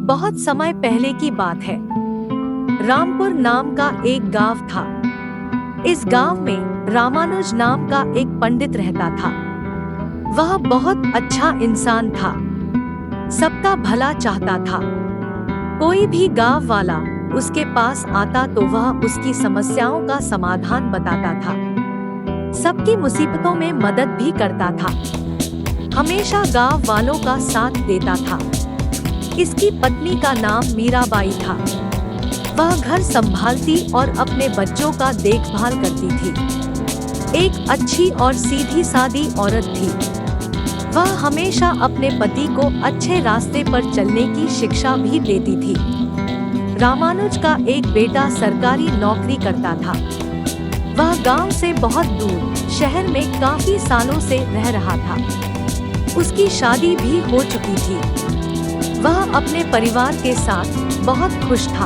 बहुत समय पहले की बात है। रामपुर नाम का एक गांव था। इस गांव में रामानुज नाम का एक पंडित रहता था। वह बहुत अच्छा इंसान था, सबका भला चाहता था। कोई भी गांव वाला उसके पास आता तो वह उसकी समस्याओं का समाधान बताता था, सबकी मुसीबतों में मदद भी करता था, हमेशा गांव वालों का साथ देता था। इसकी पत्नी का नाम मीराबाई था। वह घर संभालती और अपने बच्चों का देखभाल करती थी। एक अच्छी और सीधी सादी औरत थी। वह हमेशा अपने पति को अच्छे रास्ते पर चलने की शिक्षा भी देती थी। रामानुज का एक बेटा सरकारी नौकरी करता था। वह गांव से बहुत दूर शहर में काफी सालों से रह रहा था। उसकी शादी भी हो चुकी थी। वह अपने परिवार के साथ बहुत खुश था।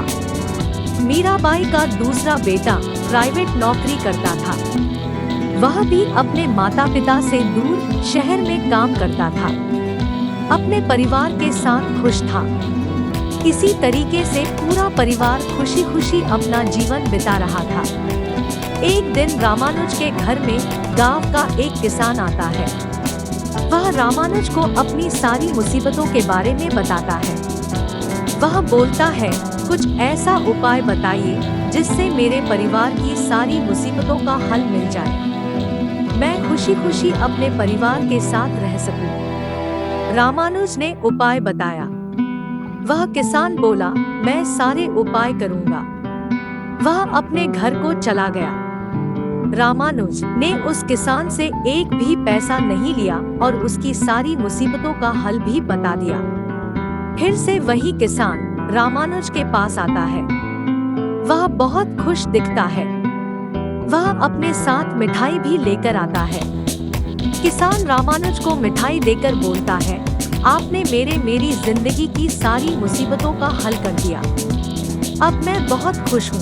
मीराबाई का दूसरा बेटा प्राइवेट नौकरी करता था। वह भी अपने माता पिता से दूर शहर में काम करता था। अपने परिवार के साथ खुश था। इसी तरीके से पूरा परिवार खुशी खुशी अपना जीवन बिता रहा था। एक दिन रामानुज के घर में गांव का एक किसान आता है। वह रामानुज को अपनी सारी मुसीबतों के बारे में बताता है। वह बोलता है, कुछ ऐसा उपाय बताइए जिससे मेरे परिवार की सारी मुसीबतों का हल मिल जाए, मैं खुशी खुशी अपने परिवार के साथ रह सकूं। रामानुज ने उपाय बताया। वह किसान बोला, मैं सारे उपाय करूंगा। वह अपने घर को चला गया। रामानुज ने उस किसान से एक भी पैसा नहीं लिया और उसकी सारी मुसीबतों का हल भी बता दिया। फिर से वही किसान रामानुज के पास आता है। वह बहुत खुश दिखता है। वह अपने साथ मिठाई भी लेकर आता है। किसान रामानुज को मिठाई देकर बोलता है, आपने मेरी जिंदगी की सारी मुसीबतों का हल कर दिया। अब मैं बहुत खुश हूँ।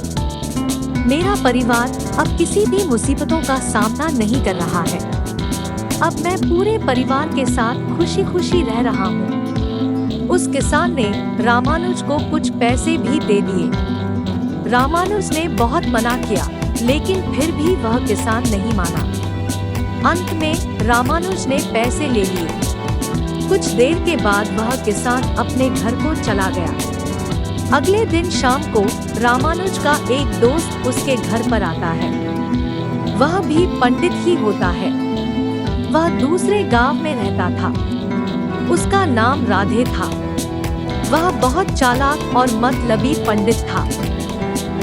मेरा परिवार अब किसी भी मुसीबतों का सामना नहीं कर रहा है। अब मैं पूरे परिवार के साथ खुशी खुशी रह रहा हूँ। उस किसान ने रामानुज को कुछ पैसे भी दे दिए। रामानुज ने बहुत मना किया, लेकिन फिर भी वह किसान नहीं माना। अंत में रामानुज ने पैसे ले लिए। कुछ देर के बाद वह किसान अपने घर को चला गया। अगले दिन शाम को रामानुज का एक दोस्त उसके घर पर आता है। वह भी पंडित ही होता है। वह दूसरे गांव में रहता था। उसका नाम राधे था। वह बहुत चालाक और मतलबी पंडित था।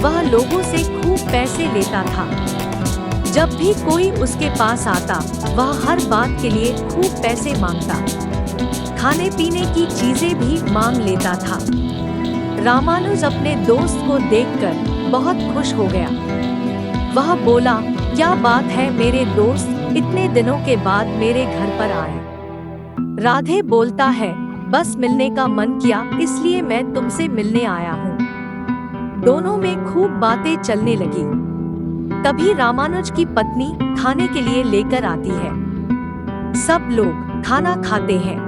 वह लोगों से खूब पैसे लेता था। जब भी कोई उसके पास आता, वह हर बात के लिए खूब पैसे मांगता। खाने पीने की चीजें भी मांग लेता था। रामानुज अपने दोस्त को देखकर बहुत खुश हो गया। वह बोला, क्या बात है मेरे दोस्त, इतने दिनों के बाद मेरे घर पर आए। राधे बोलता है, बस मिलने का मन किया इसलिए मैं तुमसे मिलने आया हूँ। दोनों में खूब बातें चलने लगी। तभी रामानुज की पत्नी खाने के लिए लेकर आती है। सब लोग खाना खाते हैं।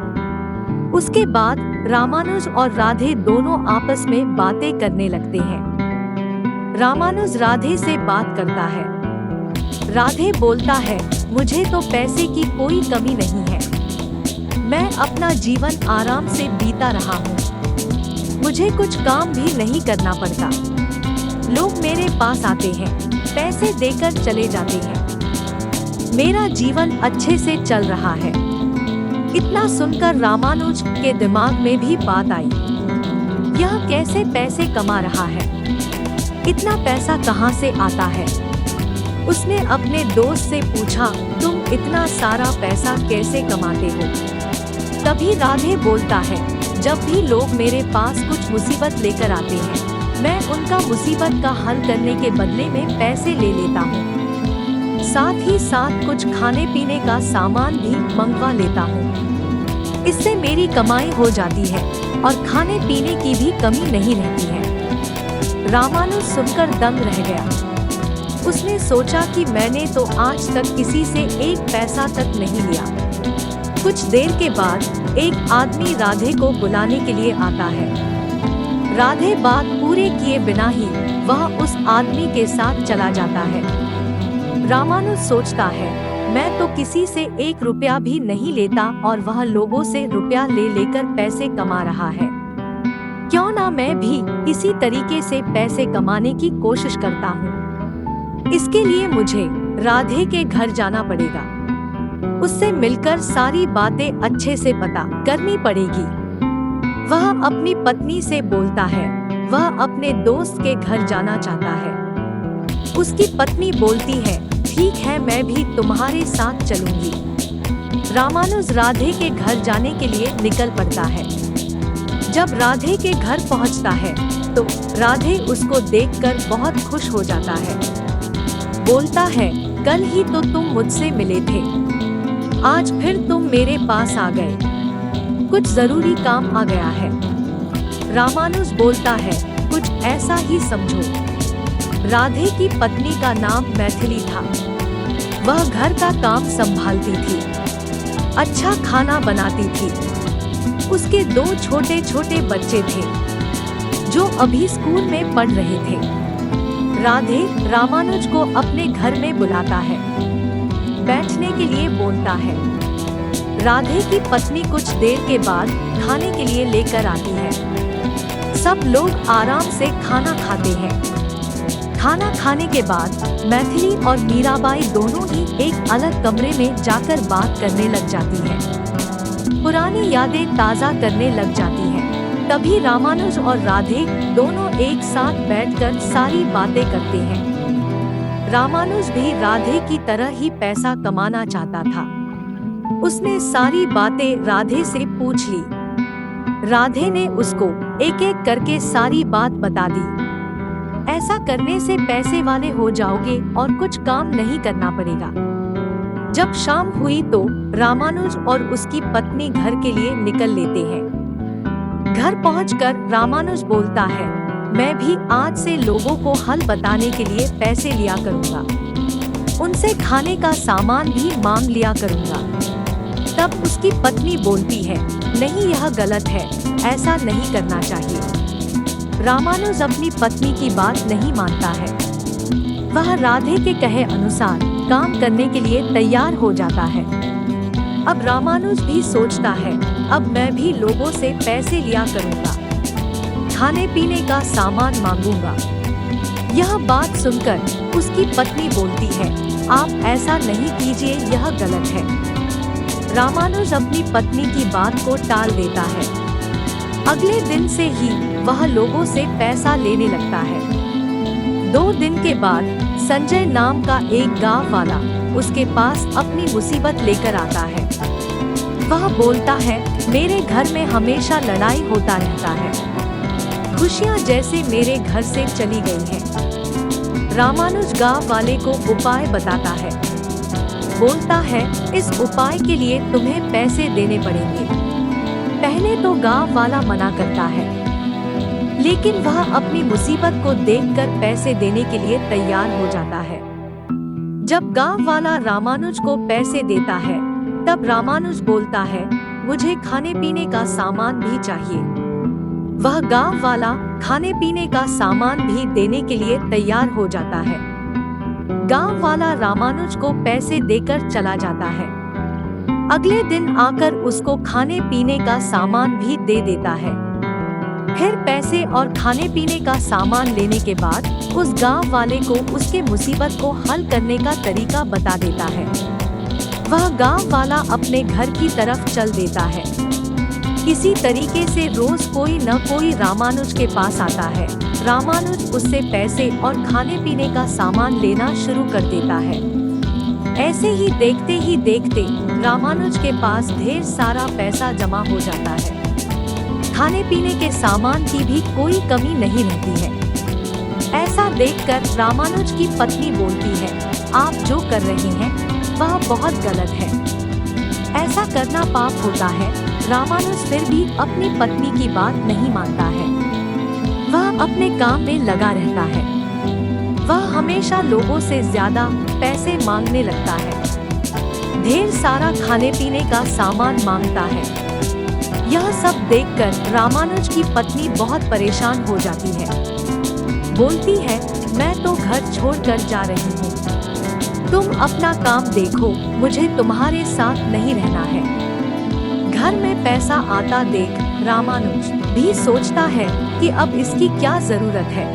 उसके बाद रामानुज और राधे दोनों आपस में बातें करने लगते हैं। रामानुज राधे से बात करता है। राधे बोलता है, मुझे तो पैसे की कोई कमी नहीं है। मैं अपना जीवन आराम से बीता रहा हूँ। मुझे कुछ काम भी नहीं करना पड़ता। लोग मेरे पास आते हैं, पैसे देकर चले जाते हैं। मेरा जीवन अच्छे से चल रहा है। इतना सुनकर रामानुज के दिमाग में भी बात आई, यह कैसे पैसे कमा रहा है? इतना पैसा कहाँ से आता है? उसने अपने दोस्त से पूछा, तुम इतना सारा पैसा कैसे कमाते हो? तभी राधे बोलता है, जब भी लोग मेरे पास कुछ मुसीबत लेकर आते हैं, मैं उनका मुसीबत का हल करने के बदले में पैसे ले लेता हूँ। साथ ही साथ कुछ खाने पीने का सामान भी मंगवा लेता हूँ। इससे मेरी कमाई हो जाती है और खाने पीने की भी कमी नहीं रहती है। रामानुज सुनकर दंग रह गया। उसने सोचा कि मैंने तो आज तक किसी से एक पैसा तक नहीं लिया। कुछ देर के बाद एक आदमी राधे को बुलाने के लिए आता है। राधे बात पूरे किए बिना ही वह उस आदमी के साथ चला जाता है। रामानुज सोचता है, मैं तो किसी से 1 रुपया भी नहीं लेता और वह लोगों से रुपया ले लेकर पैसे कमा रहा है। क्यों ना मैं भी इसी तरीके से पैसे कमाने की कोशिश करता हूँ। इसके लिए मुझे राधे के घर जाना पड़ेगा, उससे मिलकर सारी बातें अच्छे से पता करनी पड़ेगी। वह अपनी पत्नी से बोलता है, वह अपने दोस्त के घर जाना चाहता है। उसकी पत्नी बोलती है, ठीक है, मैं भी तुम्हारे साथ चलूंगी। रामानुज राधे के घर जाने के लिए निकल पड़ता है। जब राधे के घर पहुंचता है तो राधे उसको देखकर बहुत खुश हो जाता है। बोलता है, कल ही तो तुम मुझसे मिले थे, आज फिर तुम मेरे पास आ गए, कुछ जरूरी काम आ गया है। रामानुज बोलता है, कुछ ऐसा ही समझो। राधे की पत्नी का नाम मैथिली था। वह घर का काम संभालती थी, अच्छा खाना बनाती थी। उसके 2 छोटे छोटे बच्चे थे जो अभी स्कूल में पढ़ रहे थे। राधे रामानुज को अपने घर में बुलाता है, बैठने के लिए बोलता है। राधे की पत्नी कुछ देर के बाद खाने के लिए लेकर आती है। सब लोग आराम से खाना खाते हैं। खाना खाने के बाद मैथिली और मीराबाई दोनों ही एक अलग कमरे में जाकर बात करने लग जाती हैं। पुरानी यादें ताज़ा करने लग जाती हैं। तभी रामानुज और राधे दोनों एक साथ बैठकर सारी बातें करते हैं। रामानुज भी राधे की तरह ही पैसा कमाना चाहता था। उसने सारी बातें राधे से पूछ ली। राधे ने उसको एक एक करके सारी बात बता दी। ऐसा करने से पैसे वाले हो जाओगे और कुछ काम नहीं करना पड़ेगा। जब शाम हुई तो रामानुज और उसकी पत्नी घर के लिए निकल लेते हैं। घर पहुंचकर रामानुज बोलता है, मैं भी आज से लोगों को हल बताने के लिए पैसे लिया करूंगा, उनसे खाने का सामान भी मांग लिया करूंगा। तब उसकी पत्नी बोलती है, नहीं, यह गलत है, ऐसा नहीं करना चाहिए। रामानुज अपनी पत्नी की बात नहीं मानता है। वह राधे के कहे अनुसार काम करने के लिए तैयार हो जाता है। अब रामानुज भी सोचता है, अब मैं भी लोगों से पैसे लिया करूंगा, खाने पीने का सामान मांगूंगा। यह बात सुनकर उसकी पत्नी बोलती है, आप ऐसा नहीं कीजिए, यह गलत है। रामानुज अपनी पत्नी की बात को टाल देता है। अगले दिन से ही वह लोगों से पैसा लेने लगता है। 2 दिन के बाद संजय नाम का एक गांव वाला उसके पास अपनी मुसीबत लेकर आता है। वह बोलता है, मेरे घर में हमेशा लड़ाई होता रहता है, खुशियां जैसे मेरे घर से चली गई हैं। रामानुज गांव वाले को उपाय बताता है। बोलता है, इस उपाय के लिए तुम्हें पैसे देने पड़ेंगे। पहले तो गांव वाला मना करता है, लेकिन वह अपनी मुसीबत को देखकर पैसे देने के लिए तैयार हो जाता है। जब गांव वाला रामानुज को पैसे देता है, तब रामानुज बोलता है, मुझे खाने पीने का सामान भी चाहिए। वह गांव वाला खाने पीने का सामान भी देने के लिए तैयार हो जाता है। गांव वाला रामानुज को पैसे देकर चला जाता है। अगले दिन आकर उसको खाने पीने का सामान भी दे देता है। फिर पैसे और खाने पीने का सामान लेने के बाद उस गांव वाले को उसके मुसीबत को हल करने का तरीका बता देता है। वह गांव वाला अपने घर की तरफ चल देता है। किसी तरीके से रोज कोई न कोई रामानुज के पास आता है। रामानुज उससे पैसे और खाने पीने का सामान लेना शुरू कर देता है। ऐसे ही देखते रामानुज के पास ढेर सारा पैसा जमा हो जाता है। खाने पीने के सामान की भी कोई कमी नहीं रहती है। ऐसा देखकर रामानुज की पत्नी बोलती है, आप जो कर रहे हैं वह बहुत गलत है, ऐसा करना पाप होता है। रामानुज फिर भी अपनी पत्नी की बात नहीं मानता है। वह अपने काम में लगा रहता है। वह हमेशा लोगों से ज्यादा पैसे मांगने लगता है। ढेर सारा खाने पीने का सामान मांगता है। यह सब देखकर रामानुज की पत्नी बहुत परेशान हो जाती है। बोलती है, मैं तो घर छोड़कर जा रही हूँ। तुम अपना काम देखो, मुझे तुम्हारे साथ नहीं रहना है। घर में पैसा आता देख रामानुज भी सोचता है कि अब इसकी क्या जरूरत है।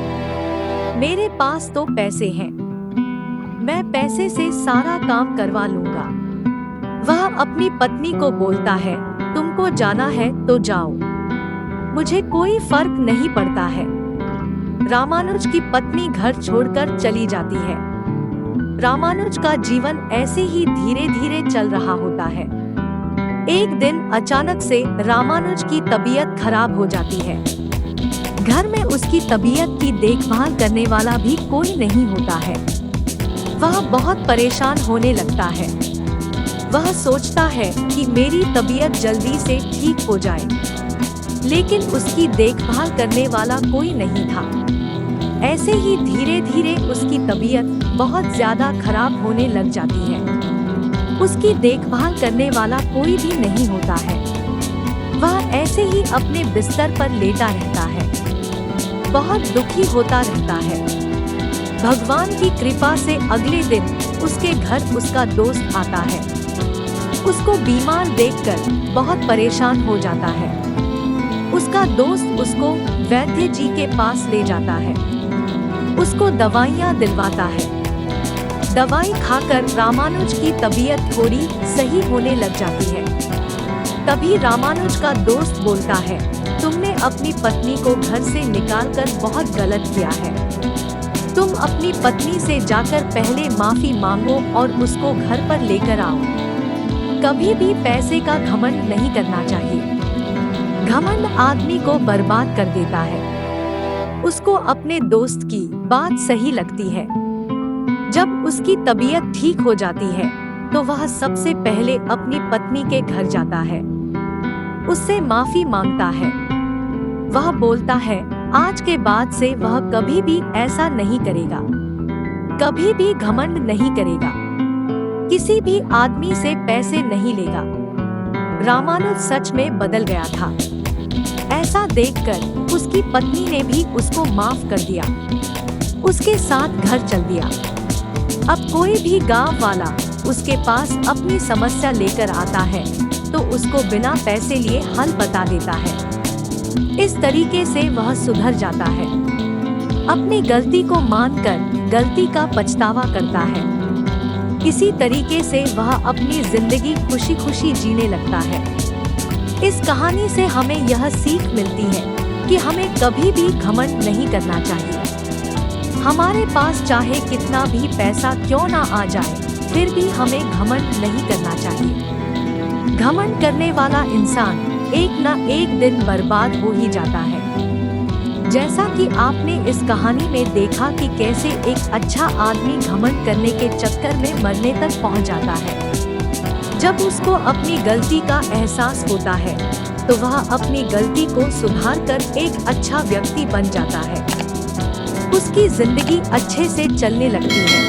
मेरे पास तो पैसे हैं, मैं पैसे से सारा काम करवा लूंगा। वह अपनी पत्नी को बोलता है, तुमको जाना है तो जाओ, मुझे कोई फर्क नहीं पड़ता है। रामानुज की पत्नी घर छोड़कर चली जाती है। रामानुज का जीवन ऐसे ही धीरे धीरे चल रहा होता है। एक दिन अचानक से रामानुज की तबीयत खराब हो जाती है। घर में उसकी तबीयत की देखभाल करने वाला भी कोई नहीं होता है। वह बहुत परेशान होने लगता है। वह सोचता है कि मेरी तबीयत जल्दी से ठीक हो जाए, लेकिन उसकी देखभाल करने वाला कोई नहीं था। ऐसे ही धीरे धीरे उसकी तबीयत बहुत ज्यादा खराब होने लग जाती है। उसकी देखभाल करने वाला कोई भी नहीं होता है। वह ऐसे ही अपने बिस्तर पर लेटा रहता है, बहुत दुखी होता रहता है। भगवान की कृपा से अगले दिन उसके घर उसका दोस्त आता है। उसको बीमार देखकर बहुत परेशान हो जाता है। उसका दोस्त उसको वैद्य जी के पास ले जाता है, उसको दवाइयाँ दिलवाता है। दवाई खाकर रामानुज की तबीयत थोड़ी सही होने लग जाती है। तभी रामानुज का दोस्त बोलता है, तुमने अपनी पत्नी को घर से निकालकर बहुत गलत किया है। तुम अपनी पत्नी से जाकर पहले माफी मांगो और उसको घर पर लेकर आओ। कभी भी पैसे का घमंड नहीं करना चाहिए। घमंड आदमी को बर्बाद कर देता है। उसको अपने दोस्त की बात सही लगती है। जब उसकी तबीयत ठीक हो जाती है तो वह सबसे पहले अपनी पत्नी के घर जाता है, उससे माफी मांगता है। वह बोलता है, आज के बाद से वह कभी भी ऐसा नहीं करेगा, कभी भी घमंड नहीं करेगा, किसी भी आदमी से पैसे नहीं लेगा। रामानुज सच में बदल गया था। ऐसा देखकर उसकी पत्नी ने भी उसको माफ कर दिया, उसके साथ घर चल दिया। अब कोई भी गांव वाला उसके पास अपनी समस्या लेकर आता है तो उसको बिना पैसे लिए हल बता देता है। इस तरीके से वह सुधर जाता है, अपनी गलती को मानकर गलती का पछतावा करता है। इसी तरीके से वह अपनी जिंदगी खुशी खुशी जीने लगता है। इस कहानी से हमें यह सीख मिलती है कि हमें कभी भी घमंड नहीं करना चाहिए। हमारे पास चाहे कितना भी पैसा क्यों ना आ जाए, फिर भी हमें घमंड नहीं करना चाहिए। घमंड करने वाला इंसान एक न एक दिन बर्बाद हो ही जाता है। जैसा कि आपने इस कहानी में देखा कि कैसे एक अच्छा आदमी घमंड करने के चक्कर में मरने तक पहुंच जाता है। जब उसको अपनी गलती का एहसास होता है तो वह अपनी गलती को सुधारकर एक अच्छा व्यक्ति बन जाता है। उसकी जिंदगी अच्छे से चलने लगती है।